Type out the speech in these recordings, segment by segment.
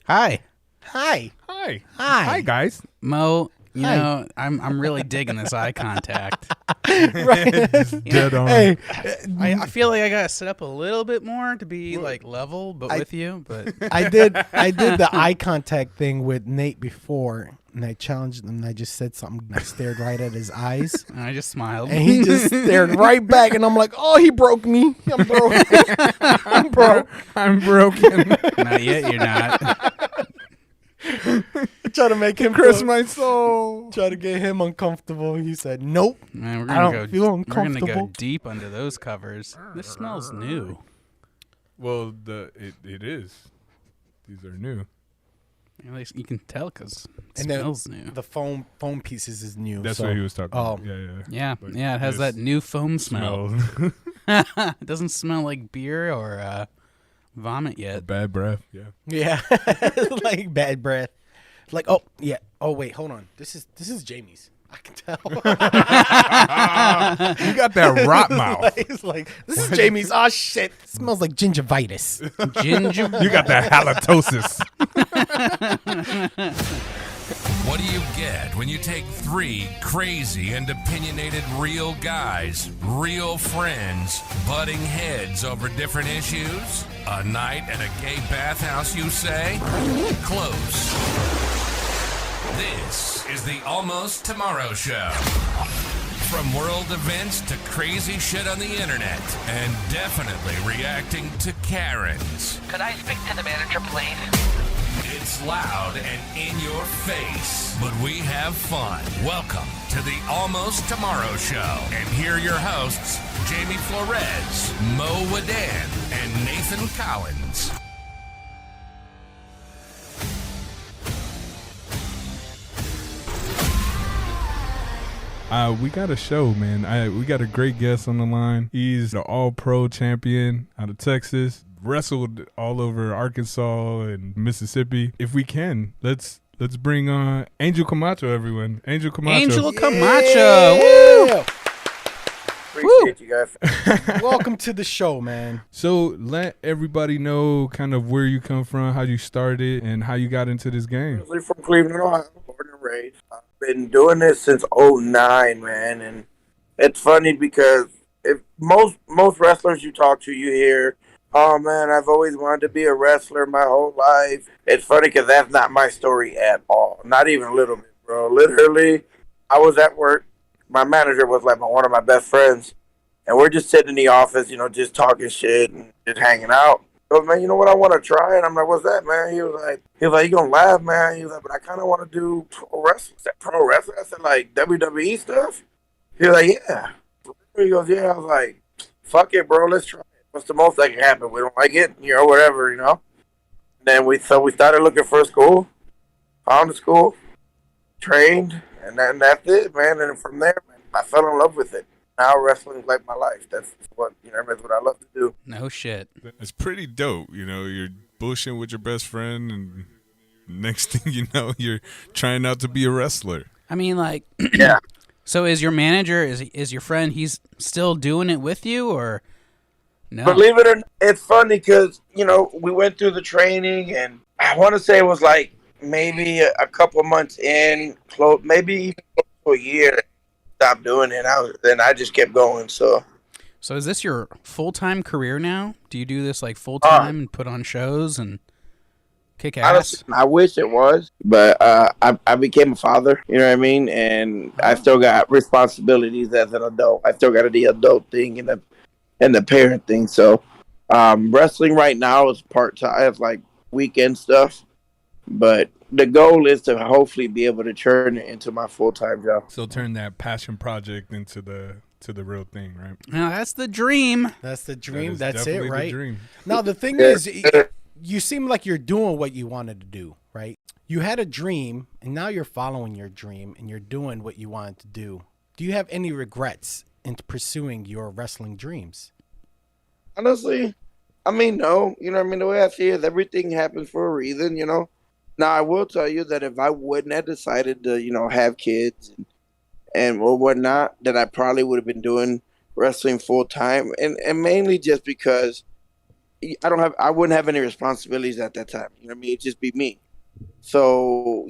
Hi. Hi. Hi. Hi. Hi, guys. Mo, you Hi. know, I'm really digging this eye contact. Right. Dead on. Hey, I feel like I gotta sit up a little bit more to be like level, but with you. But I did the eye contact thing with Nate before, and I challenged him, and I just said something. And I stared right at his eyes, and I just smiled. and he just stared right back, and I'm like, oh, he broke me. I'm broke. I'm broke. I'm broken. Not yet, you're not. Try to make him Curse feel- my soul. Try to get him uncomfortable. He said, nope. Man, I don't feel We're gonna uncomfortable. go deep under those covers. This smells new. Well, it is. These are new. At least you can tell because it And then smells new. The foam pieces is new. That's so, what he was talking Oh. about. Yeah. Yeah, But yeah, it has this that new foam smell. Smell. It doesn't smell like beer or vomit yet. Bad breath. Yeah. Yeah, like bad breath. Like, oh yeah. Oh wait, hold on. This is Jamie's. I can tell. You got that rot mouth. It's like this is Jamie's. Oh shit! It smells like gingivitis. Ginger. You got that halitosis. What do you get when you take three crazy and opinionated real guys, real friends, butting heads over different issues? A night at a gay bathhouse, you say? Close. This is the Almost Tomorrow Show. From world events to crazy shit on the internet, and definitely reacting to Karens. Could I speak to the manager, please? It's loud and in your face, but we have fun. Welcome to the Almost Tomorrow Show. And here are your hosts, Jamie Flores, Mo Wadan, and Nathan Collins. We got a show, man. We got a great guest on the line. He's the all-pro champion out of Texas. Wrestled all over Arkansas and Mississippi. If we can, let's bring on Angel Camacho, everyone. Angel Camacho. Angel Camacho. Yeah. Appreciate you guys. Welcome to the show, man. So let everybody know kind of where you come from, how you started, and how you got into this game. Originally from Cleveland, Ohio, born and raised. I've been doing this since '09, man, and it's funny because if most wrestlers you talk to, you hear, "Oh man, I've always wanted to be a wrestler my whole life." It's funny because that's not my story at all, not even a little bit, bro. Literally, I was at work. My manager was like one of my best friends, and we're just sitting in the office, just talking shit and just hanging out. He goes, man, you know what I want to try? And I'm like, what's that, man? He was like, you gonna laugh, man? He was like, but I kind of want to do pro wrestling. I said, pro wrestling? I said, like WWE stuff? He was like, yeah. He goes, yeah. I was like, fuck it, bro. Let's try it. What's the most that can happen? We don't like it, whatever, And then we started looking for a school, found a school, trained, and that's it, man. And from there, man, I fell in love with it. Now wrestling's like my life. That's what that's what I love to do. No shit. It's pretty dope. You're bullshitting with your best friend, and next thing you know, you're trying out to be a wrestler. I mean, like, Yeah. so is your manager, is your friend, he's still doing it with you, or no? Believe it or not, it's funny because, we went through the training, and I want to say it was like maybe a couple months in, maybe even close to a year, stopped doing it. Then I just kept going. So is this your full-time career now? Do you do this like full-time and put on shows and kick ass? honestly, I wish it was, but I became a father, you know what I mean? And I still got responsibilities as an adult. I still got to do the adult thing and the parent thing. So wrestling right now is part-time. It's like weekend stuff. But the goal is to hopefully be able to turn it into my full-time job. So turn that passion project into the real thing, right? Now, that's the dream. That's the dream. That is That's it, definitely the right? dream. Now the thing is, you seem like you're doing what you wanted to do, right? You had a dream, and now you're following your dream, and you're doing what you wanted to do. Do you have any regrets in pursuing your wrestling dreams? Honestly, I mean, no. You know what I mean? The way I see it is everything happens for a reason, Now, I will tell you that if I wouldn't have decided to, have kids and or whatnot, that I probably would have been doing wrestling full time. And mainly just because I wouldn't have any responsibilities at that time. You know what I mean? It'd just be me. So,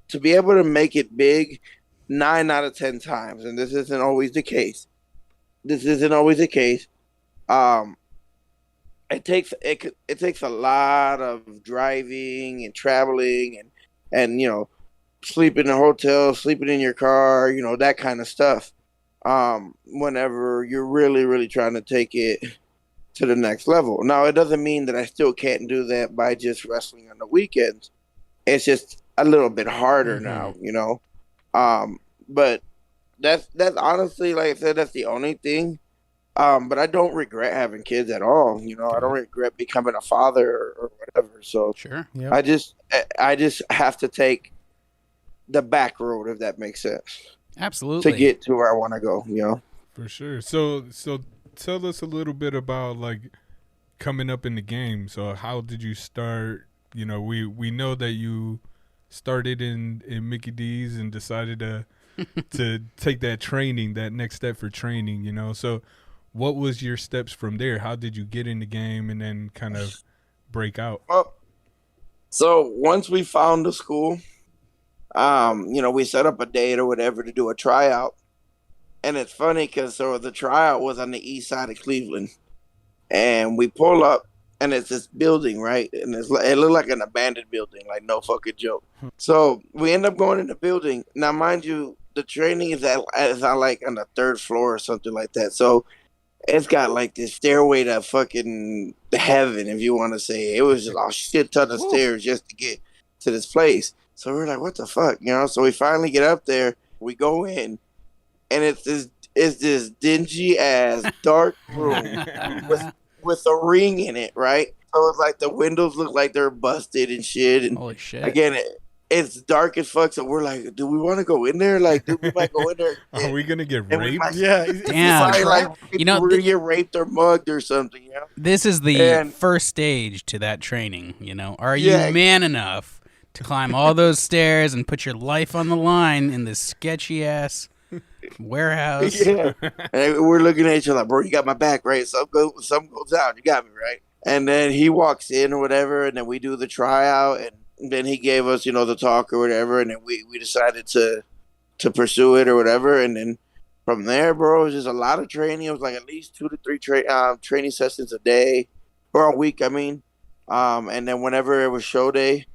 to be able to make it big 9 out of 10 times, and this isn't always the case. This isn't always the case. Um, it takes a lot of driving and traveling and sleeping in a hotel, sleeping in your car, that kind of stuff. Whenever you're really, really trying to take it to the next level. Now, it doesn't mean that I still can't do that by just wrestling on the weekends. It's just a little bit harder now. But that's honestly, like I said, that's the only thing. But I don't regret having kids at all. I don't regret becoming a father or whatever. So Sure. Yep. I just have to take the back road, if that makes sense, Absolutely. to get to where I want to go. For sure. So tell us a little bit about like coming up in the game. So how did you start? We know that you started in Mickey D's and decided to take that next step for training. So what was your steps from there? How did you get in the game and then kind of break out? Well, so once we found the school, we set up a date or whatever to do a tryout. And it's funny because the tryout was on the east side of Cleveland. And we pull up, and it's this building, right? And it looked like an abandoned building, like no fucking joke. So we end up going in the building. Now, mind you, the training is on like on the 3rd floor or something like that. So it's got like this stairway to fucking heaven, if you want to say. It was just a shit ton of stairs just to get to this place. So we're like, what the fuck, So we finally get up there. We go in, and it's this dingy ass dark room with a ring in it, right? So it's like the windows look like they're busted and shit. And Holy shit. again, it's dark as fuck. So we're like, do we want to go in there? Like, we might go in there. Are we gonna get and we raped? might- Yeah. Damn. Probably like we're gonna th- get raped or mugged or something. This is the And- first stage to that training, Are you Yeah. man enough to climb all those stairs and put your life on the line in this sketchy ass warehouse? Yeah. And we're looking at each other like, bro, you got my back, right? Something goes down. You got me, right? And then he walks in or whatever, and then we do the tryout, and then he gave us, the talk or whatever, and then we decided to pursue it or whatever. And then from there, bro, it was just a lot of training. It was like at least 2 to 3 training sessions a day, or a week, I mean. And then whenever it was show day,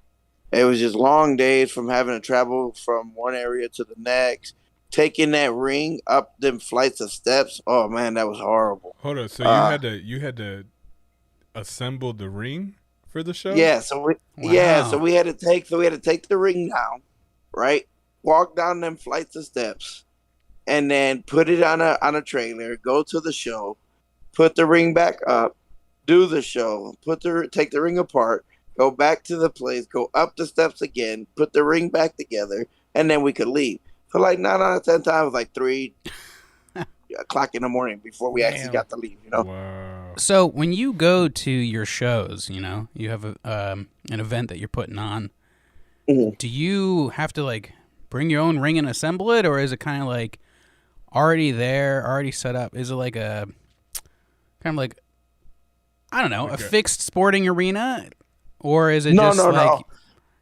it was just long days from having to travel from one area to the next. Taking that ring up them flights of steps, oh man, that was horrible. Hold on. So you had to assemble the ring for the show? Yeah, so we had to take the ring down, right? Walk down them flights of steps, and then put it on a trailer. Go to the show, put the ring back up, do the show, take the ring apart, go back to the place, go up the steps again, put the ring back together, and then we could leave. So like 9 out of 10 times, like 3 o'clock in the morning before we actually got to leave. Wow. So when you go to your shows, you have an event that you're putting on. Mhm. Do you have to like bring your own ring and assemble it, or is it kind of like already there, already set up? Is it like a kind of like, I don't know, a fixed sporting arena, or is it No.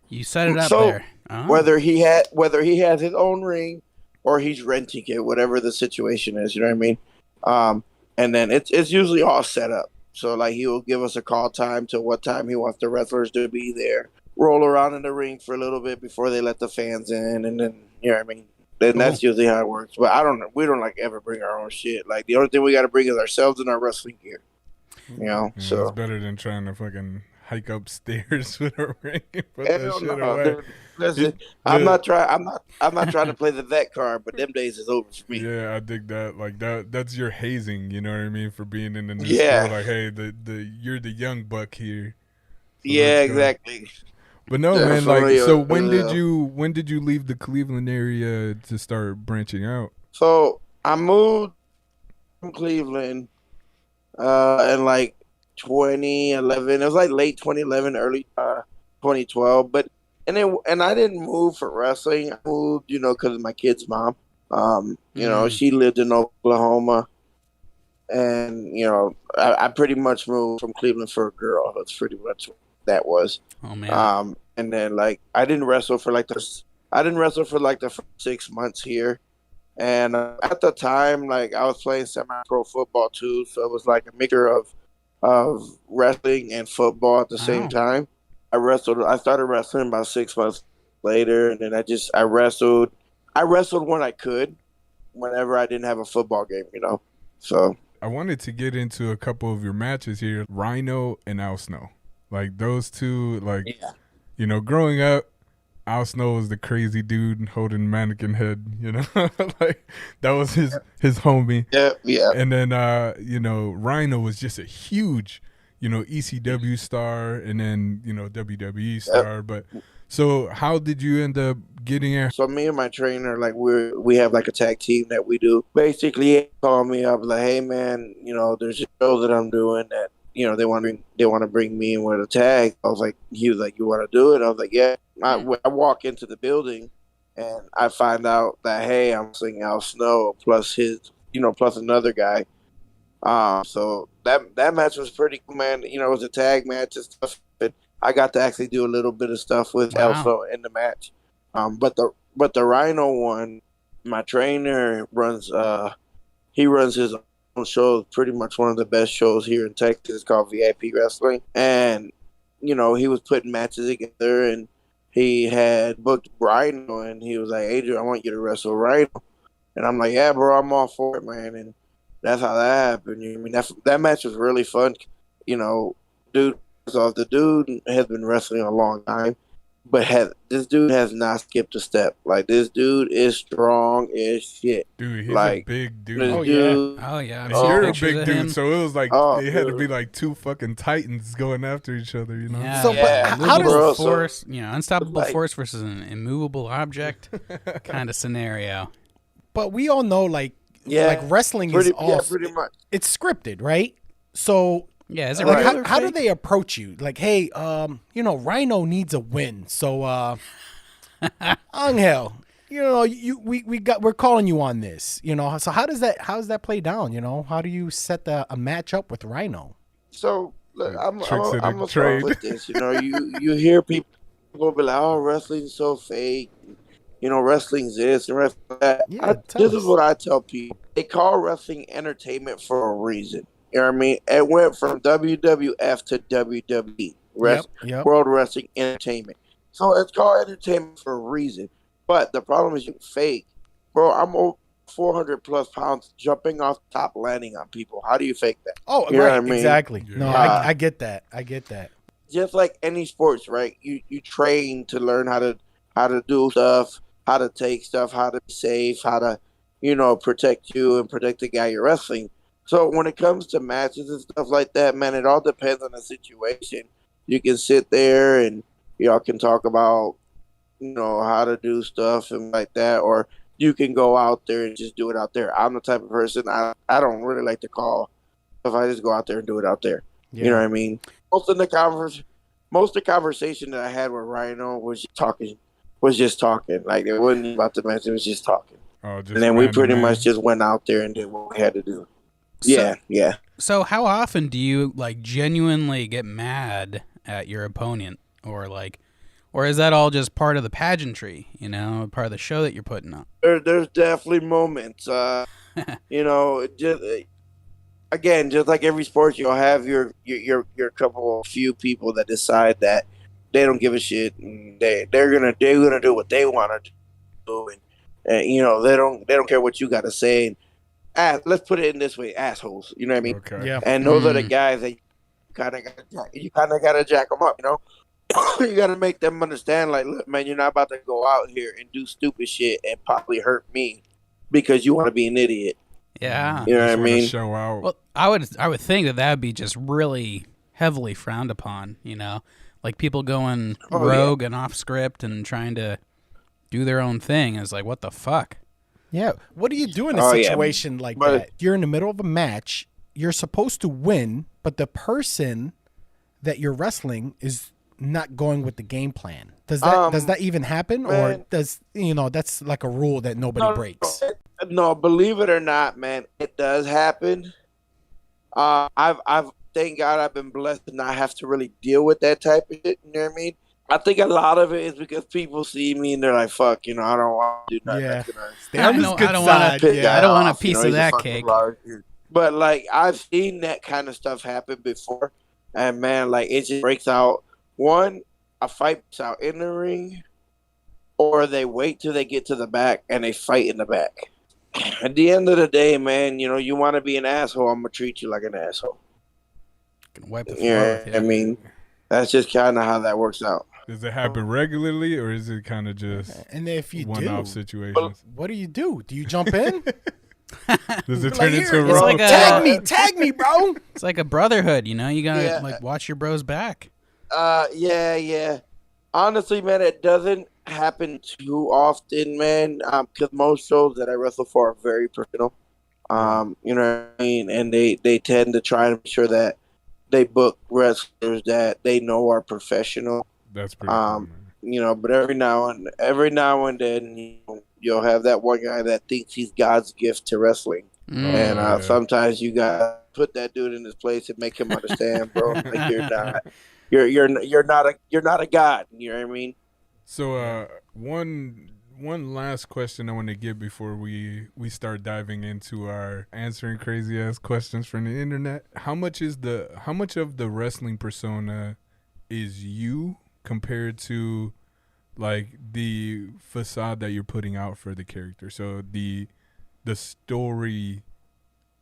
You set it up So, there? Oh. Whether he has his own ring or he's renting it, whatever the situation is, you know what I mean? And then it's usually all set up. So like he will give us a call time to what time he wants the wrestlers to be there. Roll around in the ring for a little bit before they let the fans in, and then you know what I mean. Then that's usually how it works. But we don't like ever bring our own shit. Like the only thing we got to bring is ourselves and our wrestling gear. Yeah, So it's better than trying to fucking hike upstairs with a ring and put hell that shit no, away. dude. Listen, I'm not trying to play the vet card, but them days is over for me. Yeah, I dig that. Like that's your hazing, you know what I mean, for being in the new Yeah. school. Like, hey, you're the young buck here. So Yeah, let's go. exactly. But no, Yeah, man. for Like, real. so when did you leave the Cleveland area to start branching out? So I moved from Cleveland in like 2011. It was like late 2011, early 2012. But and I didn't move for wrestling. I moved, because of my kid's mom. She lived in Oklahoma. and I pretty much moved from Cleveland for a girl. That's pretty much what that was. Oh man. And then like I didn't wrestle for like the first 6 months here, and at the time like I was playing semi-pro football too, so it was like a mixture of wrestling and football at the same time. I started wrestling about 6 months later, and then I wrestled. I wrestled when I could, whenever I didn't have a football game, So I wanted to get into a couple of your matches here, Rhino and Al Snow. Like those two, like growing up, Al Snow was the crazy dude holding mannequin head, like that was his homie. Yeah. And then Rhino was just a huge, ECW star, and then WWE star. But so how did you end up getting in? So me and my trainer, like we have like a tag team that we do. Basically, he called me up like, "Hey man, there's a show that I'm doing that they want to bring me in with a tag." He was like, "You want to do it?" I was like, "Yeah." I walk into the building, and I find out that hey, I'm singing Al Snow plus plus another guy. So that match was pretty cool, man. It was a tag match and stuff. But I got to actually do a little bit of stuff with Al Snow in the match. But the Rhino one, my trainer runs. He runs his own show. Pretty much one of the best shows here in Texas. It's called VIP Wrestling, and he was putting matches together, and he had booked Rhino, and he was like, "Adrian, I want you to wrestle Rhino," and I'm like, "Yeah, bro, I'm all for it, man." And that's how that happened. That match was really fun. Dude. So the dude has been wrestling a long time, but this dude has not skipped a step. Like this dude is strong as shit. Dude, he's like, a big dude. Oh yeah. And you're a big dude, him. so it was like it had to be like two fucking titans going after each other, Yeah. So, but how does force, unstoppable force versus an immovable object kind of scenario? But we all know, like wrestling is pretty much. It's scripted, right? So yeah, is it like how do they approach you? Like, hey, Rhino needs a win, so Angel, we're calling you on this, So how does that play down? How do you set a match up with Rhino? So look, I'm gonna trade. start with this. You hear people be like, "Oh, wrestling's so fake." Wrestling's this and wrestling that. Yeah, this is what I tell people. They call wrestling entertainment for a reason. You know what I mean? It went from WWF to WWE, World Wrestling Entertainment. So it's called entertainment for a reason. But the problem is you fake. Bro, I'm over 400 plus pounds jumping off the top, landing on people. How do you fake that? Oh, you know right, what I mean? exactly. Yeah. No, I get that. I get that. Just like any sports, right? You train to learn how to do stuff, how to take stuff, how to be safe, how to, protect you and protect the guy you're wrestling. So when it comes to matches and stuff like that, man, it all depends on the situation. You can sit there and y'all can talk about, how to do stuff and like that, or you can go out there and just do it out there. I'm the type of person, I don't really like to call if I just go out there and do it out there. Yeah. You know what I mean? Most of the conversation that I had with Rhino was just talking. Like it wasn't about the match, it was just talking. And then we pretty much just went out there and did what we had to do. Yeah. So how often do you genuinely get mad at your opponent, or is that all just part of the pageantry? Part of the show that you're putting on? There's definitely moments. Just like every sport, you'll have your few people that decide that they don't give a shit, and they're gonna do what they want to do, and they don't care what you got to say. And let's put it in this way, assholes. You know what I mean? Okay. Yeah. And those are the guys that you kind of gotta jack them up. You gotta make them understand. Like, look, man, you're not about to go out here and do stupid shit and probably hurt me because you want to be an idiot. Yeah. You know what I mean? Show out. Well, I would think that would be just really heavily frowned upon. Like people going rogue and off script and trying to do their own thing. It's like, what the fuck? Yeah. What do you do in a situation like that? You're in the middle of a match. You're supposed to win, but the person that you're wrestling is not going with the game plan. Does that even happen, or does that's like a rule that nobody breaks? No, believe it or not, man, it does happen. I've thank God I've been blessed to not have to really deal with that type of shit. You know what I mean? I think a lot of it is because people see me and they're like, "Fuck, I don't want to do nothing that's gonna Stay on I this know, good I don't want side. to. Yeah. I don't want a off, piece of he's a that fucking cake. flawed dude." But like I've seen that kind of stuff happen before, and man, like it just breaks out. One, a fight breaks out in the ring, or they wait till they get to the back and they fight in the back. At the end of the day, man, you want to be an asshole, I'm gonna treat you like an asshole. Can wipe the floor Yeah, with you. I mean, that's just kind of how that works out. Does it happen regularly, or is it kind of just And if you one-off do, situations? what do you do? Do you jump in? Does it Like, turn here, into a it's raw? like a- tag me, bro. It's like a brotherhood, you gotta Yeah. like watch your bros back. Yeah. Honestly, man, it doesn't happen too often, man. Because most shows that I wrestle for are very professional. You know what I mean, and they tend to try to make sure that they book wrestlers that they know are professional. That's pretty cool, man. But every now and then, you'll have that one guy that thinks he's God's gift to wrestling, and yeah. sometimes you gotta put that dude in his place and make him understand, bro. Like you're not a god. You know what I mean? So, one last question I want to get before we start diving into our answering crazy ass questions from the internet. How much of the wrestling persona is you compared to like the facade that you're putting out for the character? So the story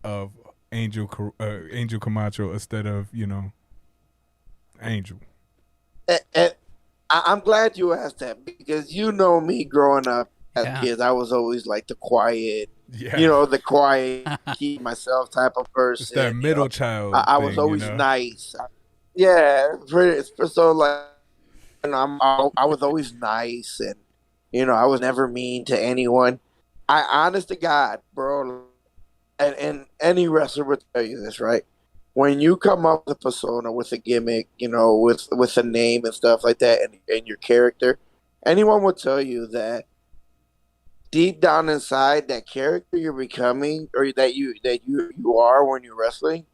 of Angel Camacho instead of Angel. And I'm glad you asked that because me growing up as kids, I was always like the quiet, the quiet, keep myself type of person. It's that middle child. I was always nice. Yeah, so like, I was always nice, and I was never mean to anyone. I, honest to God, bro, and any wrestler would tell you this, right? When you come up with a persona, with a gimmick, with a name and stuff like that, and your character, anyone would tell you that deep down inside, that character you're becoming, or that you are when you're wrestling,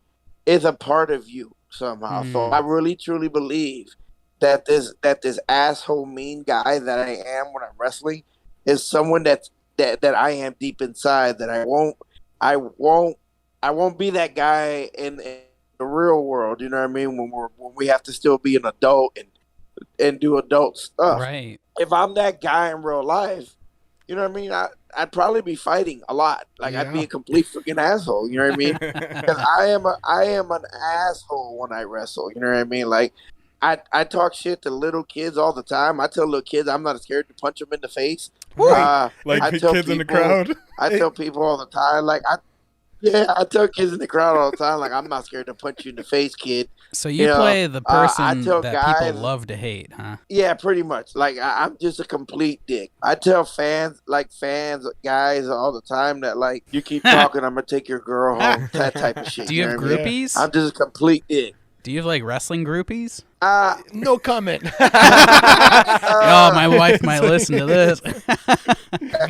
is a part of you somehow. So I really truly believe that this asshole mean guy that I am when I'm wrestling is someone that I am deep inside. That I won't be that guy in the real world. You know what I mean? When we have to still be an adult and do adult stuff. Right. If I'm that guy in real life, you know what I mean? I'd probably be fighting a lot. Like I'd be a complete freaking asshole. You know what I mean? Because I am an asshole when I wrestle. You know what I mean? Like I talk shit to little kids all the time. I tell little kids I'm not scared to punch them in the face. Like I tell kids in the crowd. I tell people all the time, like I tell kids in the crowd all the time, like I'm not scared to punch you in the face, kid. So you play the person that guys, people love to hate, huh? Yeah, pretty much. Like I'm just a complete dick. I tell fans, guys, all the time that like you keep talking, I'm gonna take your girl home. That type of shit. Do you have groupies? I'm just a complete dick. Do you have like wrestling groupies? No comment. Oh, my wife might listen to this.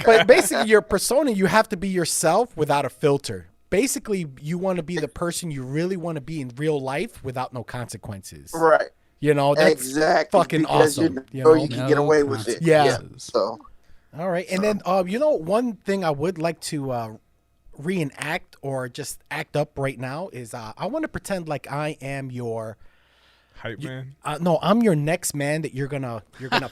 But basically, your persona, you have to be yourself without a filter. Basically, you want to be the person you really want to be in real life without no consequences. Right. That's exactly fucking awesome. You can get away with it. Yeah. So. All right. And then, one thing I would like to reenact or just act up right now is I want to pretend like I am your hype man. No, I'm your next man that you're gonna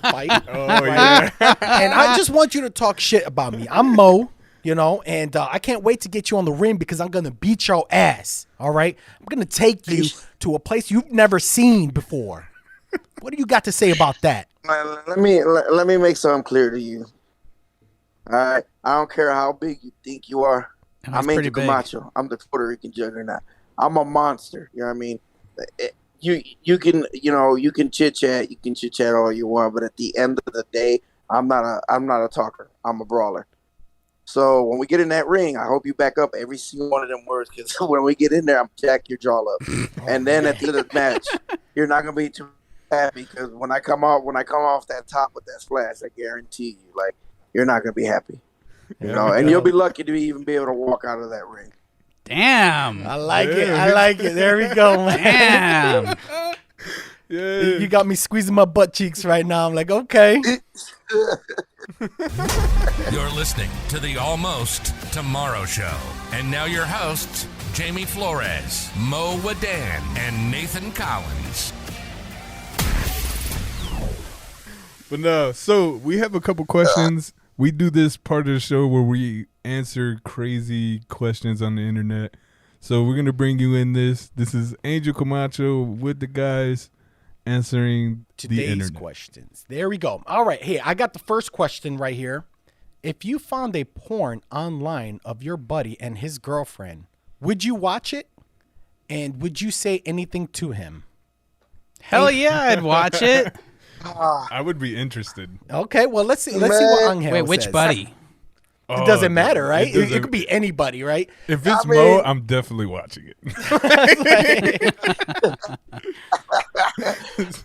fight. Oh yeah. And I just want you to talk shit about me. I'm Mo. And I can't wait to get you on the ring because I'm going to beat your ass, all right? I'm going to take you to a place you've never seen before. What do you got to say about that? Let me make something clear to you. All right? I don't care how big you think you are. I'm Angel Camacho. I'm the Puerto Rican juggernaut. I'm a monster. You know what I mean? You can chit-chat. You can chit-chat all you want, but at the end of the day, I'm not a talker. I'm a brawler. So when we get in that ring, I hope you back up every single one of them words because when we get in there, I'm jack your jaw up. And then at the end of the match, you're not gonna be too happy because when I come off that top with that splash, I guarantee you, like you're not gonna be happy. And you'll be lucky to even be able to walk out of that ring. Damn. I like it. I like it. There we go, man. Damn. Yeah. You got me squeezing my butt cheeks right now. I'm like, okay. You're listening to the Almost Tomorrow Show. And now your hosts, Jamie Flores, Mo Wadan, and Nathan Collins. But no, so we have a couple questions. We do this part of the show where we answer crazy questions on the internet. So we're going to bring you in this. This is Angel Camacho with the guys answering the Today's internet. questions. There we go. All right. Hey, I got the first question right here. If you found a porn online of your buddy and his girlfriend, would you watch it? And would you say anything to him? Hell yeah, I'd watch it. I would be interested. Okay, well, let's see what Angel Wait, which says. buddy? It doesn't matter, right? It doesn't- It could be anybody, right? If it's Mo, I'm definitely watching it.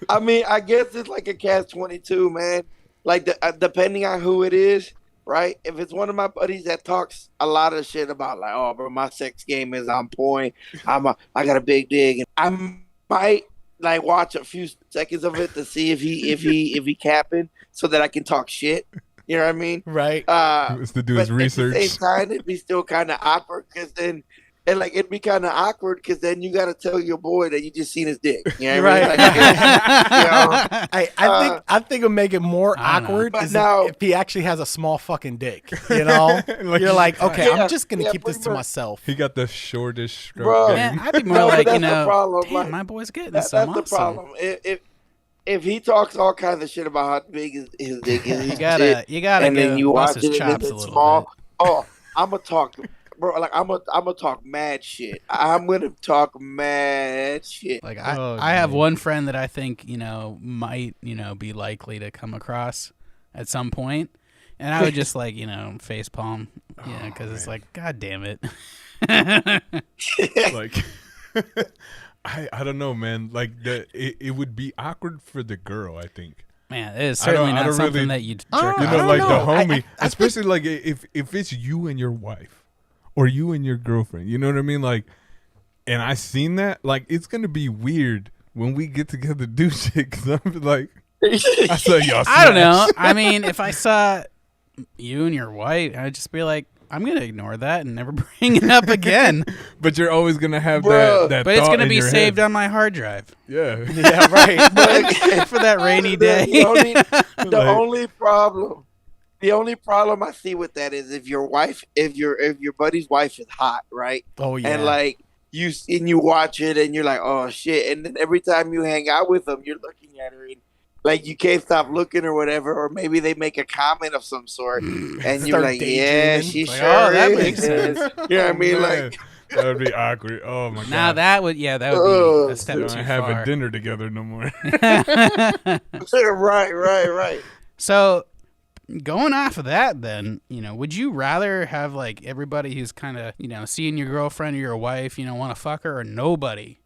I mean, I guess it's like a catch-22, man. Like, depending on who it is, right? If it's one of my buddies that talks a lot of shit about, like, oh, bro, my sex game is on point. I got a big dig, and I might like watch a few seconds of it to see if he capping, so that I can talk shit. You know what I mean? Right. He was to do his research. At the same time, it'd be still kind of awkward because then. And like it'd be kind of awkward because then you got to tell your boy that you just seen his dick. You know what I mean? Like, I think it'll make it more awkward But is now- if he actually has a small fucking dick. You know, you're like, okay, Yeah, I'm just gonna yeah, keep this pretty to much. myself. He got the shortest stroke. Bro. game. Man, I'd be more No, but like, that's the problem, damn, like, my boy's getting that's some the awesome. problem. If he talks all kinds of shit about how big his dick is, You gotta and then you bust watch his it and chops it's a little small. bit. Oh, I'm gonna talk, bro. Like I'm gonna talk mad shit. I'm gonna talk mad shit. Like Oh, I have man. one friend that I think might be likely to come across at some point, and I would just like face palm, because it's like, God damn it. Like, I don't know, man. Like it would be awkward for the girl, I think. Man, it is I don't- certainly I not don't something really- that you'd I jerk don't You off know, know. like know. the I homie, think- especially like if it's you and your wife, or you and your girlfriend. You know what I mean? Like, and I seen that. Like, it's gonna be weird when we get together to do shit. Cause I'm like, I saw y'all. I don't know. smash. I mean, if I saw you and your wife, I'd just be like, I'm gonna ignore that and never bring it up again. But you're always gonna have Bruh. that. But it's thought gonna in be your saved head. on my hard drive Yeah. Yeah, right. for that rainy The day. only, the Like- only problem I see with that is if your buddy's wife is hot, right? Oh yeah. And like you watch it and you're like, oh shit, and then every time you hang out with them, you're looking at her and like you can't stop looking or whatever, or maybe they make a comment of some sort, and you're Start like, yeah, daydreaming. she Like, sure oh, that is. makes sense. You know what I mean? Man, Like, that would be awkward. Oh my god. Now that would be a step We're too not having far. dinner together no more. right. So going off of that, then would you rather have like everybody who's kind of seeing your girlfriend or your wife want to fuck her, or nobody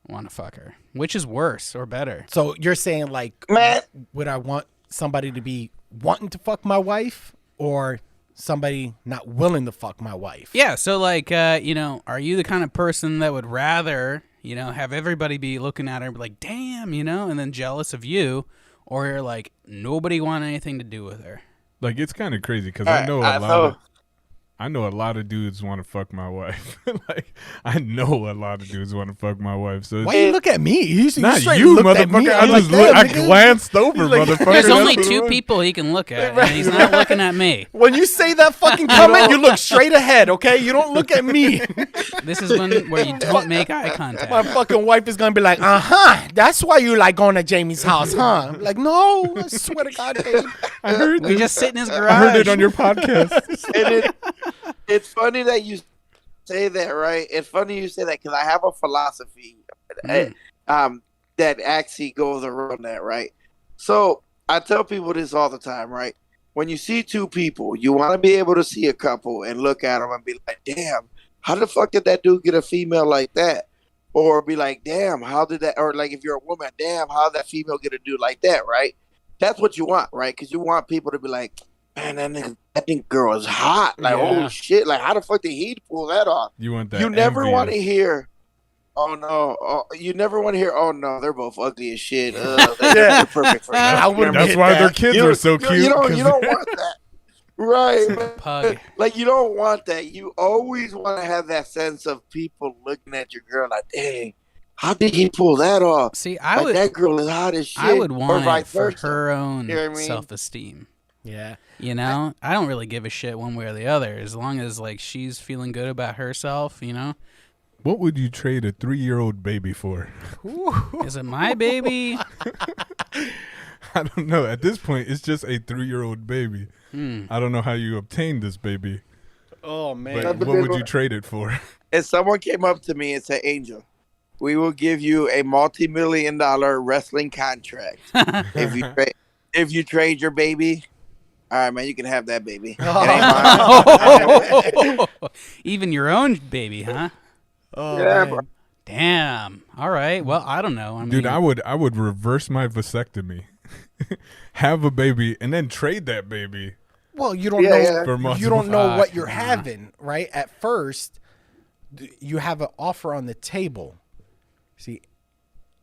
want to fuck her? Which is worse or better? So you're saying like, Man. would I want somebody to be wanting to fuck my wife, or somebody not willing to fuck my wife? Yeah. So like, are you the kind of person that would rather have everybody be looking at her and be like, damn, and then jealous of you, or you're like, nobody want anything to do with her? Like, it's kind of crazy because Alright, I know a lot of dudes want to fuck my wife. Like, I know a lot of dudes want to fuck my wife. So Why it's you look at me? You not straight you, looked at me. motherfucker. I I'm like, just "Damn, I nigga." glanced over, He's like- motherfucker. There's That's only what it two was. people he can look at, and he's not looking at me. When you say that fucking comment, you look straight ahead, okay? You don't look at me. This is where you don't make eye My contact. fucking wife is gonna be like, that's why you like going to Jamie's house, huh? I'm like, no, I swear to God, babe. I heard We this. just sit in his garage. I heard it on your podcast. And it's funny that you say that, right? It's funny you say that because I have a philosophy that actually goes around that, right? So I tell people this all the time, right? When you see two people, you want to be able to see a couple and look at them and be like, damn, how the fuck did that dude get a female like that? Or be like, damn, how did that? Or like if you're a woman, damn, how did that female get a dude like that, right? That's what you want, right? Because you want people to be like, man, that nigga girl is hot. Like, Yeah. oh shit! Like, how the fuck did he pull that off? You want that? You never envious. want to hear. Oh no! You never want to hear. Oh no, they're both ugly as shit. They're perfect for you. I wouldn't That's hit why that. their kids are so cute. You 'cause don't want that, right? Pug. Like, you don't want that. You always want to have that sense of people looking at your girl like, dang, how did he pull that off? See, I Like, would. that girl is hot as shit. I would or want it vice for versa. her own You know what I mean? self-esteem. Yeah. You know, I don't really give a shit one way or the other, as long as like she's feeling good about herself. You know, What would you trade a 3-year-old baby for? is it my baby? I don't know. At this point, it's just a 3-year-old baby. I don't know how you obtained this baby, Oh man. but That's a what big would you one. trade it for? If someone came up to me and said, Angel, we will give you a multi-million-dollar wrestling contract if you trade your baby. All right, man, you can have that baby. It ain't mine. Even your own baby, huh? Oh, Yeah, man. bro. Damn. All right. Well, I don't know. I mean, Dude, I would reverse my vasectomy, have a baby, and then trade that baby. Well, you don't Yeah, know. yeah. For You multiple- don't know what Fuck, you're nah. having, right? At first, you have an offer on the table. See,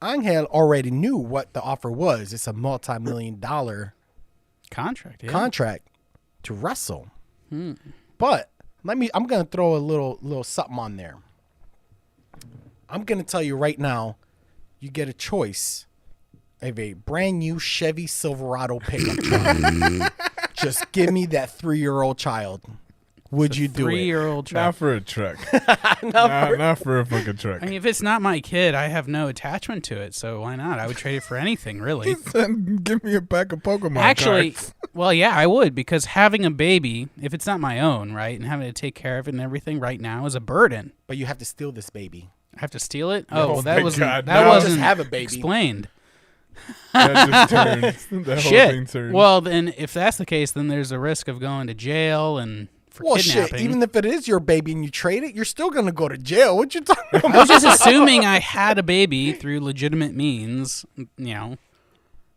Angel already knew what the offer was. It's a multi-million-dollar contract. Yeah. contract to wrestle. But I'm gonna throw a little something on there. I'm gonna tell you right now, you get a choice of a brand new Chevy Silverado pickup truck. Just give me that 3-year-old child. Would you do it? 3-year-old Not child. for a truck. not for a fucking truck. I mean, if it's not my kid, I have no attachment to it, so why not? I would trade it for anything, really. Give me a pack of Pokemon Actually, cards. well, yeah, I would, because having a baby, if it's not my own, right, and having to take care of it and everything right now is a burden. But you have to steal this baby. I have to steal it? Oh, well, that my wasn't God, that no. wasn't Just have a baby. explained. That just turns. That whole thing Shit. turns. Well, then if that's the case, then there's a risk of going to jail and for Well, kidnapping. shit. Even if it is your baby and you trade it, you're still gonna go to jail. What you talking about? I was just assuming I had a baby through legitimate means, you know.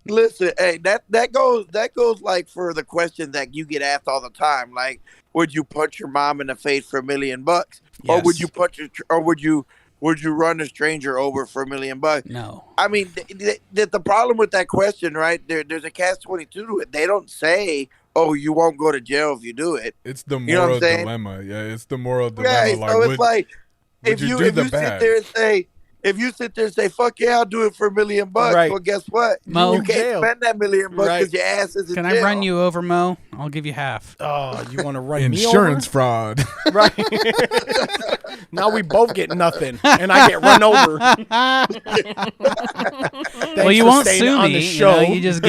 Listen, hey, that goes like for the question that you get asked all the time, like, would you punch your mom in the face for $1 million, or Yes. would you would you run a stranger over for $1 million? No. I mean, the problem with that question, right? There's a catch-22 to it. They don't say, "Oh, you won't go to jail if you do it." it's the You know what moral I'm saying? dilemma. Yeah, it's the moral dilemma. Right. Like, So would, it's like would if you you do if the you bad? sit there and say. If you sit there and say, "Fuck yeah, I'll do it for $1 million," Right. well, guess what? Mo. You can't Jail. spend that $1 million because Right. your ass is in Can jail. I run you over, Mo? I'll give you half. Oh, you want to run insurance me fraud. over? Right. Now we both get nothing, and I get run over. Well, you for won't staying sue on me. the show. You just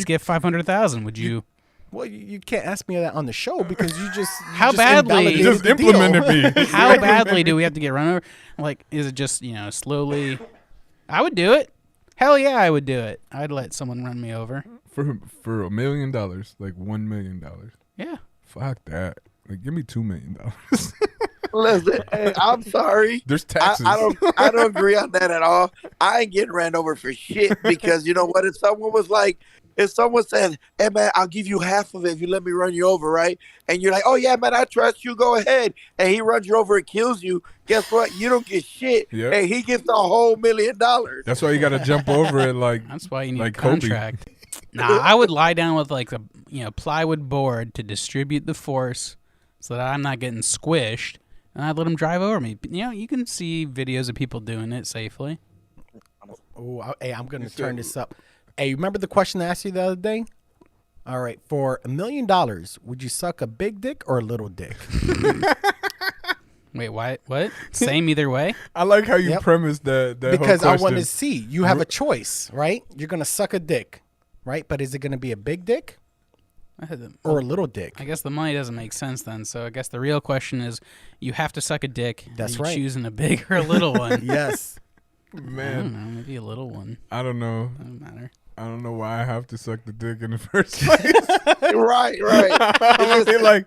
get 500,000. Would you? Well, you can't ask me that on the show because you just How badly- invalidated Just the deal. implemented me. How badly do we have to get run over? Like, is it just, slowly? I would do it. Hell yeah, I would do it. I'd let someone run me over. for $1 million, like $1 million. Yeah. Fuck that. Like, give me $2 million. Listen, hey, I'm sorry. There's taxes. I don't agree on that at all. I ain't getting ran over for shit because you know what? If someone said, "Hey man, I'll give you half of it if you let me run you over," right? And you're like, "Oh yeah, man, I trust you. Go ahead." And he runs you over and kills you. Guess what? You don't get shit. Yep. And he gets the whole $1 million. That's why you got to jump over it. Like, That's why you need Like a Kobe. contract. Nah, I would lie down with like a plywood board to distribute the force so that I'm not getting squished, and I'd let him drive over me. But, you can see videos of people doing it safely. Oh, hey, I'm going to turn this up. Hey, remember the question I asked you the other day? All right, for $1 million, would you suck a big dick or a little dick? Wait, what? Same either way? I like how you Yep. premised that Because whole I want to question. see. You have a choice, right? You're going to suck a dick, right? But is it going to be a big dick or a little dick? I guess the money doesn't make sense then. So I guess the real question is, you have to suck a dick. That's Are you right. choosing a big or a little one? Yes. I don't Man, know. Maybe a little one. I don't know. Doesn't matter. I don't know why I have to suck the dick in the first place. Right. I mean, like,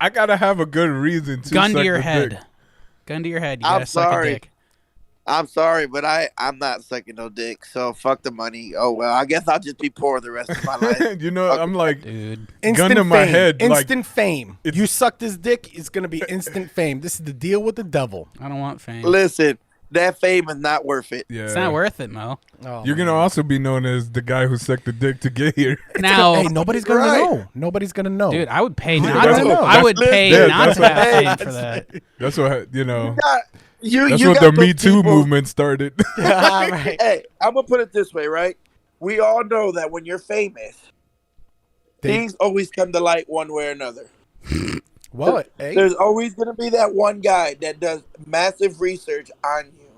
I gotta have a good reason to Gun suck to your the head. dick. Gun to your head. You I'm gotta suck a sorry. dick. I'm sorry, but I'm not sucking no dick. So fuck the money. Oh well, I guess I'll just be poor the rest of my life. You know, I'm like, Dude. Instant gun to fame. my head, like, Instant fame. You suck this dick, it's gonna be instant fame. This is the deal with the devil. I don't want fame. Listen, that fame is not worth it. yeah. It's not worth it, Mo. Oh, You're gonna also be known as the guy who sucked the dick to get here. Now, Hey, nobody's gonna Right. know. Nobody's gonna know. dude, I would pay not that's to. what- I would pay yeah, not that's to what- have fame for that. That's what you know. You That's you what got the Me those Too people- movement started. Right. Hey, I'm gonna put it this way, right? We all know that when you're famous, things always come to light one way or another. Well, hey, There's always gonna be that one guy that does massive research on you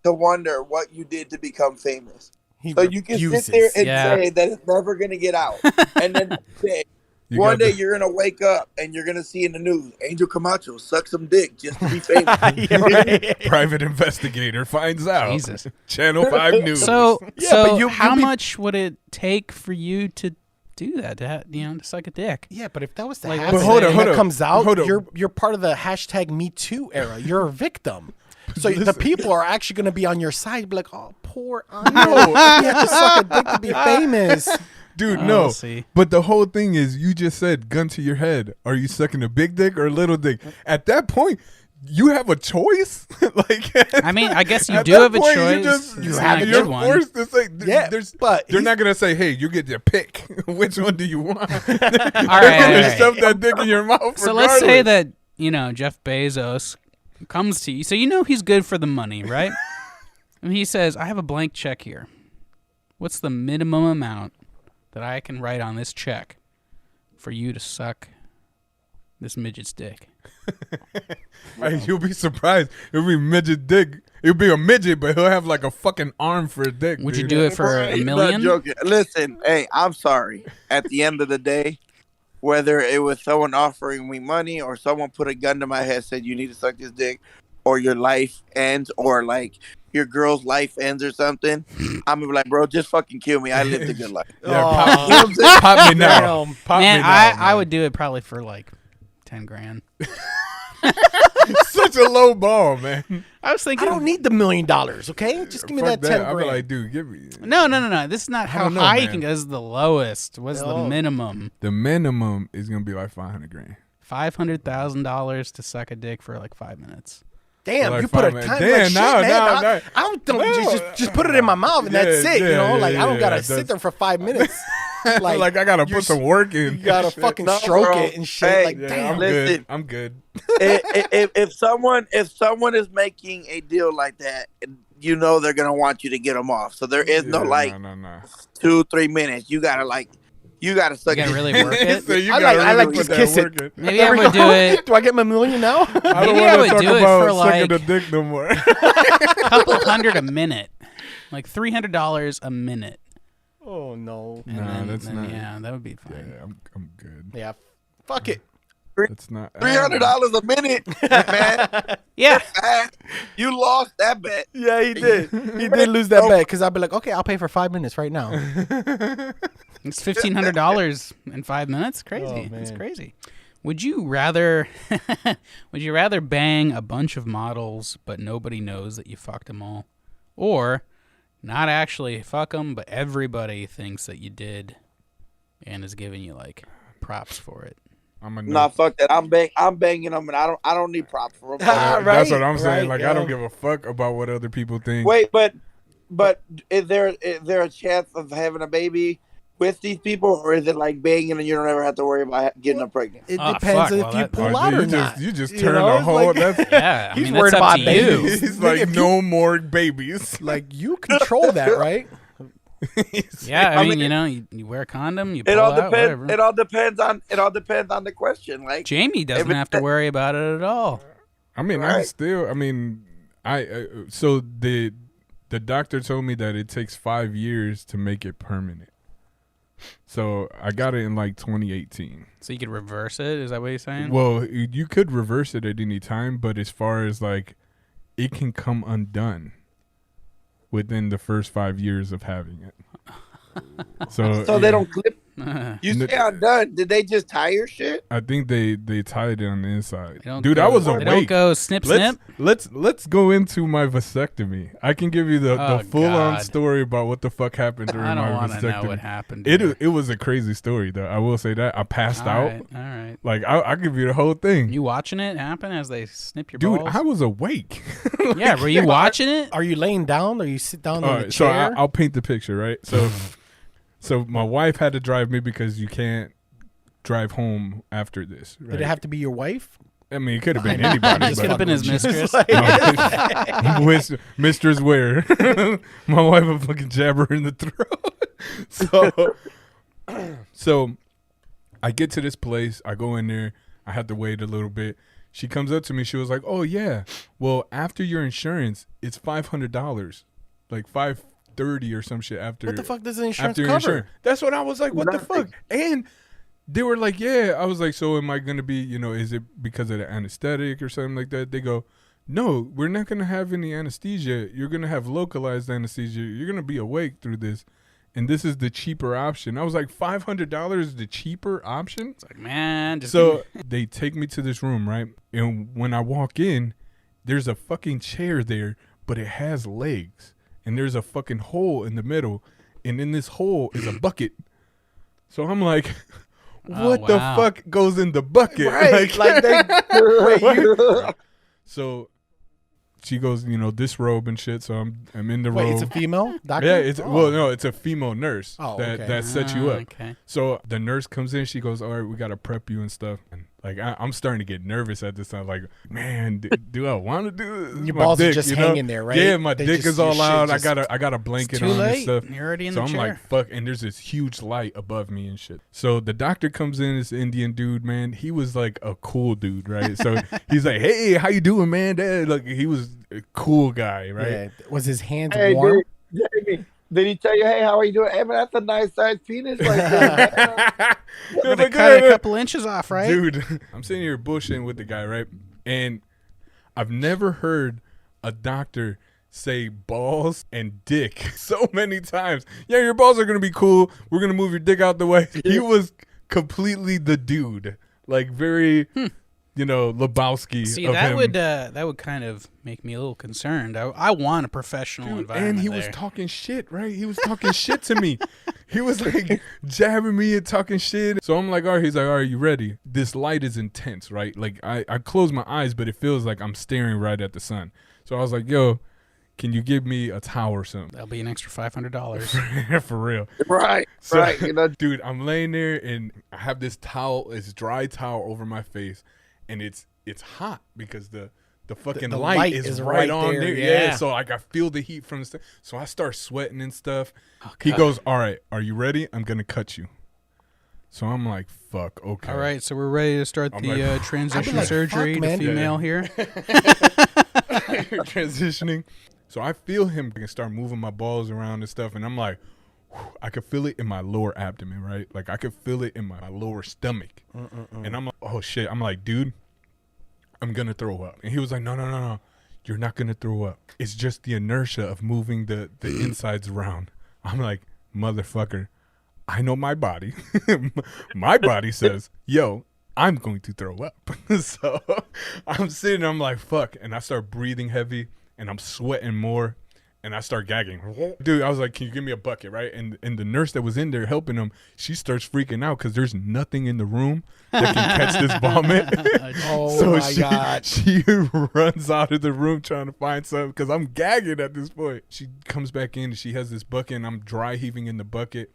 to wonder what you did to become famous. he So you can refuses. sit there and Yeah. say that it's never gonna get out, and then say, You one got day the- you're gonna wake up and you're gonna see in the news, Angel Camacho suck some dick just to be famous. Yeah, right. Private investigator finds out. Jesus. Channel 5 News. So, Yeah, so but you how be- much would it take for you to do that? To to suck a dick? Yeah, but if that was to Like, happen, but hold on, and hold that on, comes out, hold on. you're part of the hashtag Me Too era. You're a victim. So the Listen. people are actually going to be on your side, be like, "Oh, poor Anya. No. He had to suck a dick to be famous." Dude, Oh, no. we'll see. But the whole thing is, you just said, gun to your head. Are you sucking a big dick or a little dick? At that point, you have a choice. Like, I mean, I guess you at do that have a point, choice. You just, It's you not have, a you're good one. forced to say, Yeah, but they're he's- not gonna say, "Hey, you get to pick. Which one do you want?" They're right, gonna all right. shove that dick in your mouth. So let's say regardless. that Jeff Bezos comes to you, so you know he's good for the money, right? And he says, "I have a blank check here. What's the minimum amount that I can write on this check for you to suck this midget's dick?" Hey, you'll be surprised. It'll be midget dick. It'll be a midget, but he'll have like a fucking arm for a dick. Would you dude. do it for a He's not million? joking. Listen, hey, I'm sorry. At the end of the day, whether it was someone offering me money or someone put a gun to my head, said you need to suck this dick, or your life ends, or like your girl's life ends or something, I'm gonna be like, bro, just fucking kill me. I lived a good life. Yeah, Oh, pop, You know what I'm saying? pop me now. Damn. Pop Man, me now, I man. would do it probably for like 10 grand. Such a low ball, man. I was thinking, I don't need the $1 million. Okay, just give me Fuck that 10 I'll be grand. like, dude, give me no. This is not how don't know, high you man. can go. This is the lowest. What's the Oh. minimum? the minimum is gonna be like 500 grand. $500,000 to suck a dick for like 5 minutes. Damn, Like you put a 5 minutes. time. Damn, like, shit, no, man. no, I, no. I don't No. just put it in my mouth and that's Yeah, it. You know, yeah, like I don't yeah, gotta yeah, sit there for 5 minutes. Like, I gotta you're put some work in. You gotta fucking No, stroke bro. it and shit. Hey, like, Yeah, damn. I'm Listen. good. I'm good. if someone is making a deal like that, you know they're gonna want you to get them off. So there is no Yeah, like no. 2-3 minutes. You gotta suck. You gotta it. really work it. So you I gotta like- I really like put just that kiss it. work in. Maybe I would do it Do I get my $1 million now? I don't Maybe I want would to talk do it about for, sucking like- the dick no more. a couple $100 a minute, like $300 a minute. Oh no. And Nah, that's not- Yeah, that would be fine. Yeah, I'm good. Yeah. Fuck it. That's not $300 a minute, man. Yeah, You lost that bet. Yeah, he did. He did lose that bet because I'd be like, okay, I'll pay for 5 minutes right now. it's $1,500 in 5 minutes. Crazy. Oh, It's man. crazy. Would you rather? Would you rather bang a bunch of models but nobody knows that you fucked them all, or not actually fuck them but everybody thinks that you did, and is giving you like props for it? I'm a Nah, fuck that. I'm banging them, and I don't need props for them. Right, That's what I'm saying. right, Like, I don't yeah. give a fuck about what other people think. Wait, but is there a chance of having a baby with these people, or is it like banging and you don't ever have to worry about getting them pregnant? It Ah, depends fuck, if well, you that- pull Oh, out dude, or you not. just You turn know, the it's whole. like- That's Yeah, I He's mean worried that's up about to babies. you. He's like, if you- no more babies. Like you control that, right? Yeah, I I mean, mean, you wear a condom, you pull It all out, depends. whatever. It all depends on the question. Like, Jamie doesn't If it- have to worry about it at all. I mean, Right. so the doctor told me that it takes 5 years to make it permanent. So I got it in like 2018. So you could reverse it. Is that what you're saying? Well, you could reverse it at any time, but as far as like, it can come undone within the first 5 years of having it. So so they don't clip. You say I'm done. Did they just tie your shit? I think they tied it on the inside. don't Dude, go- I was They awake. don't go snip, snip. Let's go into my vasectomy. I can give you the Oh, full on God. story about what the fuck happened during I my don't want to know vasectomy. what happened. It was a crazy story though. I will say that I passed out. All right. Like I'll give you the whole thing. You watching it happen as they snip your Dude, balls? I was awake. Yeah, were you watching it? Are you laying down or you sit down All on the right, so chair? I'll paint the picture, right? So my wife had to drive me because you can't drive home after this. Right? Did it have to be your wife? I mean, it could have been anybody. This could have been his mistress. Mistress Ware. My wife would fucking jab her in the throat. So I get to this place. I go in there. I had to wait a little bit. She comes up to me. She was like, "Oh yeah, well after your insurance, it's $500, like $530 or some shit after." What the fuck does the insurance after cover? insurance. That's what I was like. What the fuck? And they were like, "Yeah." I was like, "So am I gonna be? Is it because of the anesthetic or something like that?" They go, "No, we're not gonna have any anesthesia. You're gonna have localized anesthesia. You're gonna be awake through this, and this is the cheaper option." I was like, $500 is the cheaper option. It's like, man, just So they take me to this room, right? And when I walk in, there's a fucking chair there, but it has legs, and there's a fucking hole in the middle, and in this hole is a bucket. So I'm like, what the wow. fuck goes in the bucket? Right. Like they, What? So she goes, disrobe and shit. So I'm in the wait, robe. it's a female doctor? Yeah, it's Oh. well, no, it's a female nurse Oh, that okay. sets you up. Okay. So the nurse comes in, she goes, "All right, we gotta prep you and stuff." And like I'm starting to get nervous at this time. Like, man, do I want to do this? Your My balls are dick, just hanging there, right? Yeah, my They dick just- is all your shit out. just- I got a blanket Too on late. and stuff. You're already in So the I'm chair. like, fuck, and there's this huge light above me and shit. So the doctor comes in, this Indian dude, man. He was like a cool dude, right? So he's like, "Hey, how you doing, man?" Dad, like he was a cool guy, right? Yeah. Was his hands Hey, warm? Jamie, did he tell you, "Hey, how are you doing?" Hey, man, that's a nice sized penis right there. He was Gotta like, cut "Yeah, a couple inches off, right? Dude, I'm sitting here bullshitting with the guy, right? And I've never heard a doctor say balls and dick so many times. Yeah, your balls are going to be cool. We're going to move your dick out the way. He was completely the dude. Like very, Lebowski. See, of that him. would kind of make me a little concerned. I want a professional Dude, environment. and he was there. talking shit, right? He was talking shit to me. He was like jabbing me and talking shit. So I'm like, all right, he's like, all right, you ready? This light is intense, right? Like I close my eyes, but it feels like I'm staring right at the sun. So I was like, yo, can you give me a towel or something? That'll be an extra $500. For real. Right, So, right. Dude, I'm laying there and I have this towel, this dry towel over my face, and it's hot because the fucking The light, light is is right right on there, there. yeah. So like I feel the heat from the so I start sweating and stuff. Oh, He God. goes, "All right, are you ready? I'm gonna cut you." So I'm like, "Fuck, okay." All right, so we're ready to start I'm the like, transition like, surgery fuck, to man. female here. Transitioning. So I feel him start moving my balls around and stuff, and I'm like, whew, I could feel it in my lower abdomen, right? Like I could feel it in my lower stomach, and I'm like, oh shit. I'm like, dude, I'm gonna throw up. And he was like, no, you're not gonna throw up. It's just the inertia of moving the insides around. I'm like, motherfucker, I know my body. My body says, yo, I'm going to throw up. So I'm sitting, I'm like, fuck. And I start breathing heavy and I'm sweating more and I start gagging. Dude, I was like, can you give me a bucket, right? And the nurse that was in there helping him, she starts freaking out because there's nothing in the room that can catch this vomit. Oh, So my God. she runs out of the room trying to find something because I'm gagging at this point. She comes back in and she has this bucket and I'm dry heaving in the bucket.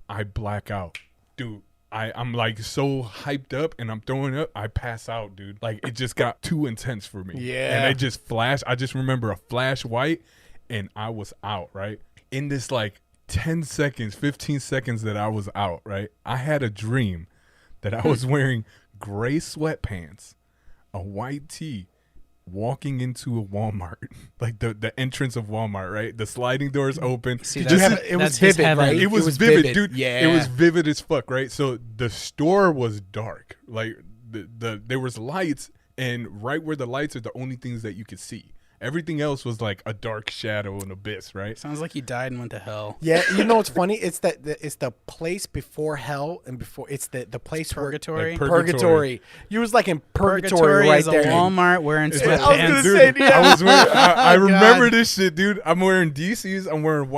I black out. Dude, I'm like so hyped up and I'm throwing up. I pass out, dude. Like it just got too intense for me. Yeah. And I just flashed. I just remember a flash white and I was out, right? In this like 10 seconds, 15 seconds that I was out, right? I had a dream that I was wearing gray sweatpants, a white tee, walking into a Walmart, like the entrance of Walmart, right? The sliding doors open. See, Did that's- you have- see- it was that's his vivid, heaven. right? it was, was vivid, vivid. dude. Yeah. It was vivid as fuck, right? So the store was dark. Like there was lights, and right where the lights are the only things that you could see. Everything else was like a dark shadow and abyss, right? Sounds like you died and went to hell. Yeah, you know what's funny? It's that it's the place before hell and before it's the place Purgatory. Like purgatory. You was like in purgatory right is a there. Walmart wearing I was gonna sweatpants. say, yeah. I was wearing, I Oh, remember God. this shit, dude. I'm wearing DCs. I'm wearing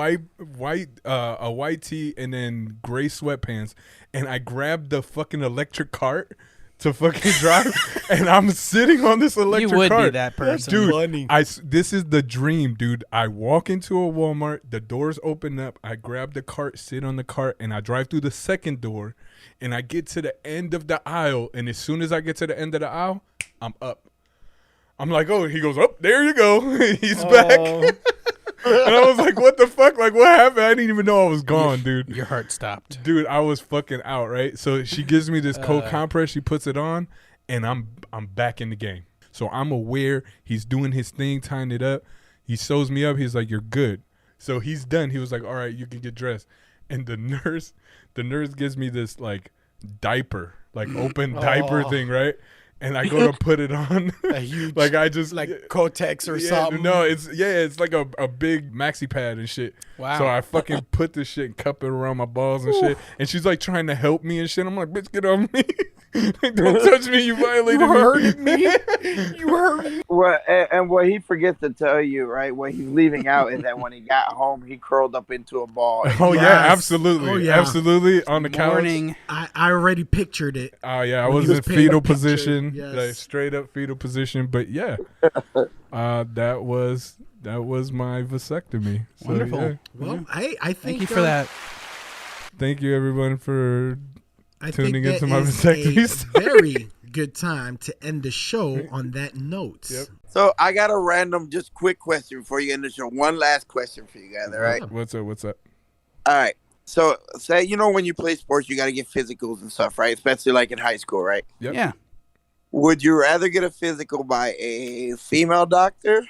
a white tee and then gray sweatpants. And I grabbed the fucking electric cart to fucking drive, and I'm sitting on this electric You would cart. be that person. Dude, funny. this is the dream, dude. I walk into a Walmart, the doors open up, I grab the cart, sit on the cart, and I drive through the second door, and I get to the end of the aisle, and as soon as I get to the end of the aisle, I'm up. I'm like, oh, he goes, oh, there you go. He's back. And I was like, what the fuck? Like, what happened? I didn't even know I was gone, dude. Your heart stopped. Dude, I was fucking out, right? So she gives me this cold compress, she puts it on, and I'm back in the game. So I'm aware he's doing his thing, tying it up. He sews me up. He's like, you're good. So he's done. He was like, all right, you can get dressed. And the nurse gives me this like diaper, like open diaper thing, right? And I go to put it on, A huge, like I just like Kotex or something. No, it's like a big maxi pad and shit. Wow. So I fucking put this shit and cup it around my balls and shit. And she's like trying to help me and shit. I'm like, bitch, get off me. Like, don't touch me. You violated You me. hurted me. You hurt me. Well, and what he forgets to tell you, right, what he's leaving out is that when he got home, he curled up into a ball. Oh yeah, Yes. absolutely, Oh, yeah. absolutely on the couch. Morning. I already pictured it. Oh yeah, I When was he was in painting fetal the picture, position, yes. like straight up fetal position. But yeah, that was my vasectomy. So, Wonderful. yeah. Well, I think Thank you for that. Thank you everyone for I tuning think into that my is vasectomies. a very good time to end the show on that note. Yep. So I got a random, just quick question before you end the show. One last question for you guys, all right? What's up? All right. So say, when you play sports, you got to get physicals and stuff, right? Especially like in high school, right? Yep. Yeah. Would you rather get a physical by a female doctor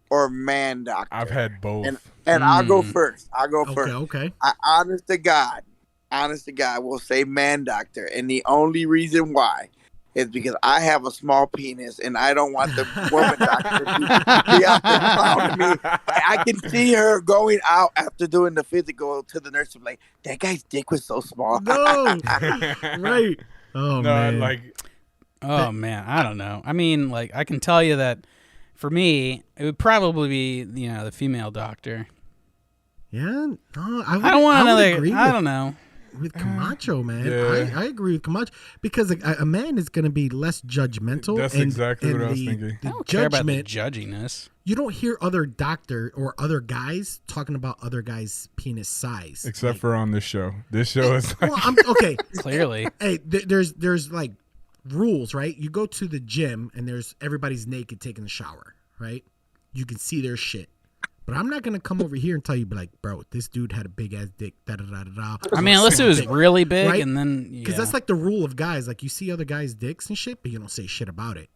or a man doctor? I've had both. And I'll go first. Okay. I, honest to God, will say man doctor. And the only reason why is because I have a small penis and I don't want the woman doctor to be out there clowning me. Like, I can see her going out after doing the physical to the nurse and like, that guy's dick was so small. No. Right. Oh, No, man. like Oh man, I don't know. I mean, like I can tell you that for me, it would probably be the female doctor. Yeah. No, I don't want another. Agree I don't know. with Camacho, man. Yeah. I agree with Camacho because a man is going to be less judgmental. That's and, exactly and what I was the- thinking. The I don't care about the judgment. judginess. You don't hear other doctor or other guys talking about other guys' penis size. except for on this show. This show is like, Well, I'm okay. Clearly, Hey, there's like rules, right? You go to the gym and there's everybody's naked taking a shower, right? You can see their shit. But I'm not gonna come over here and tell you, like, bro, this dude had a big ass dick. Da da da da da. I mean, unless it was Big, really big, right? and then Because that's like the rule of guys. Like, you see other guys' dicks and shit, but you don't say shit about it.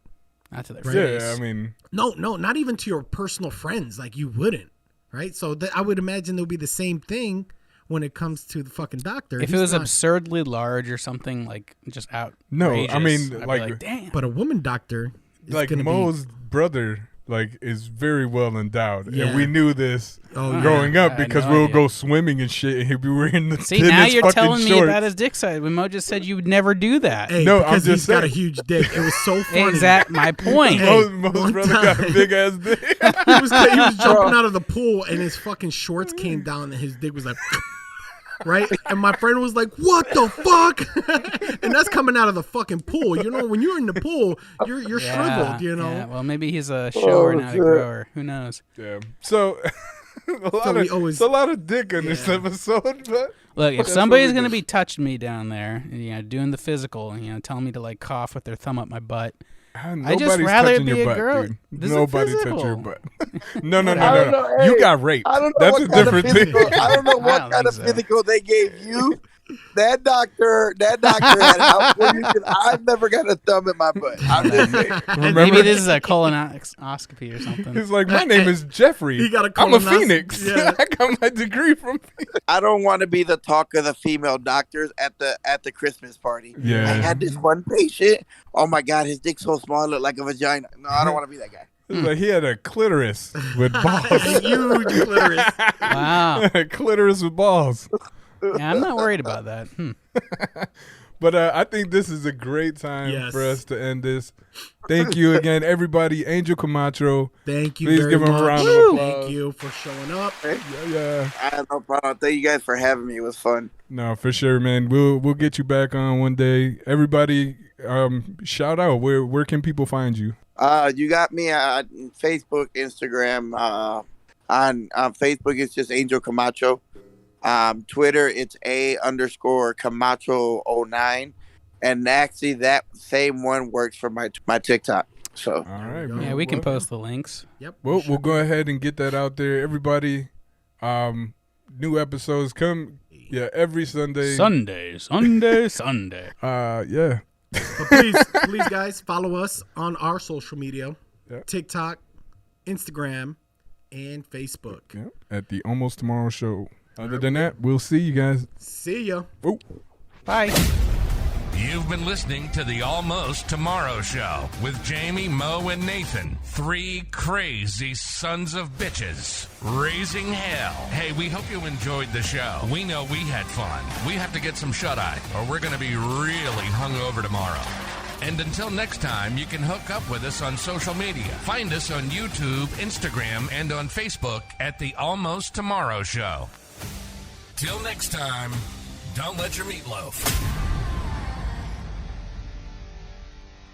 not to their yeah, face. I mean, No, not even to your personal friends. Like, you wouldn't, right? So I would imagine there'll be the same thing when it comes to the fucking doctor. If it He's was not- absurdly large or something like just out. No, I mean, I'd be like- damn. But a woman doctor is like gonna Mo's brother, like is very well endowed, Yeah. and we knew this Oh, growing yeah. up I had because no we'll idea. go swimming and shit, and he'd be wearing the See, now thinnest you're fucking telling me shorts. about his dick size when Mo just said you would never do that. Hey, No, I'm because just he's got a saying. huge dick. It was so funny. Exact my point. Hey, Mo's one brother got a time- big ass dick. he was jumping out of the pool and his fucking shorts came down and his dick was like right, and my friend was like, what the fuck? And that's coming out of the fucking pool. You know, when you're in the pool, you're shriveled, you know. Yeah. Well, maybe he's a shower, not a shit. grower. Who knows? Yeah. So we always- it's a lot of dick in this episode, but Look, if That's somebody's what we gonna do. be touching me down there, doing the physical, telling me to like cough with their thumb up my butt, nobody's just rather touching be your a butt, girl. dude. This is Nobody touch physical. your butt. No. I don't know, You hey, got raped. I don't know That's what a kind of different thing. physical. I don't know I what don't kind of think so. physical they gave you. That doctor had it out for you because I've never got a thumb in my butt. I'm just saying. Remember, Maybe this is a colonoscopy or something. he's like, my name is Jeffrey. He got a I'm a colonoscopy. phoenix. Yeah. I got my degree from. I don't want to be the talk of the female doctors at the Christmas party. Yeah. I had this one patient. Oh my God, his dick's so small, it looked like a vagina. No, I don't want to be that guy. It's like he had a clitoris with balls. Huge clitoris. Wow. A clitoris with balls. Yeah, I'm not worried about that. But I think this is a great time for us to end this. Thank you again, everybody. Angel Camacho. Thank you. Please very give him much. a round of applause. Thank you for showing up. Yeah. I have no problem. Thank you guys for having me. It was fun. No, for sure, man. We'll get you back on one day. Everybody, shout out. Where can people find you? You got me on Facebook, Instagram. On Facebook, it's just Angel Camacho. Twitter, it's _Camacho09. And actually, that same one works for my TikTok. So, All right, man. Yeah, we can post the links. Yep. Well, we'll go ahead and get that out there. Everybody, new episodes come every Sunday. Sunday. Yeah. But please, guys, follow us on our social media: TikTok, Instagram, and Facebook. Yeah. At the Almost Tomorrow Show. Other than that, we'll see you guys. See ya. Oh. Bye. You've been listening to the Almost Tomorrow Show with Jamie, Mo, and Nathan. 3 crazy sons of bitches raising hell. Hey, we hope you enjoyed the show. We know we had fun. We have to get some shut-eye, or we're going to be really hungover tomorrow. And until next time, you can hook up with us on social media. Find us on YouTube, Instagram, and on Facebook at the Almost Tomorrow Show. Till next time, don't let your meatloaf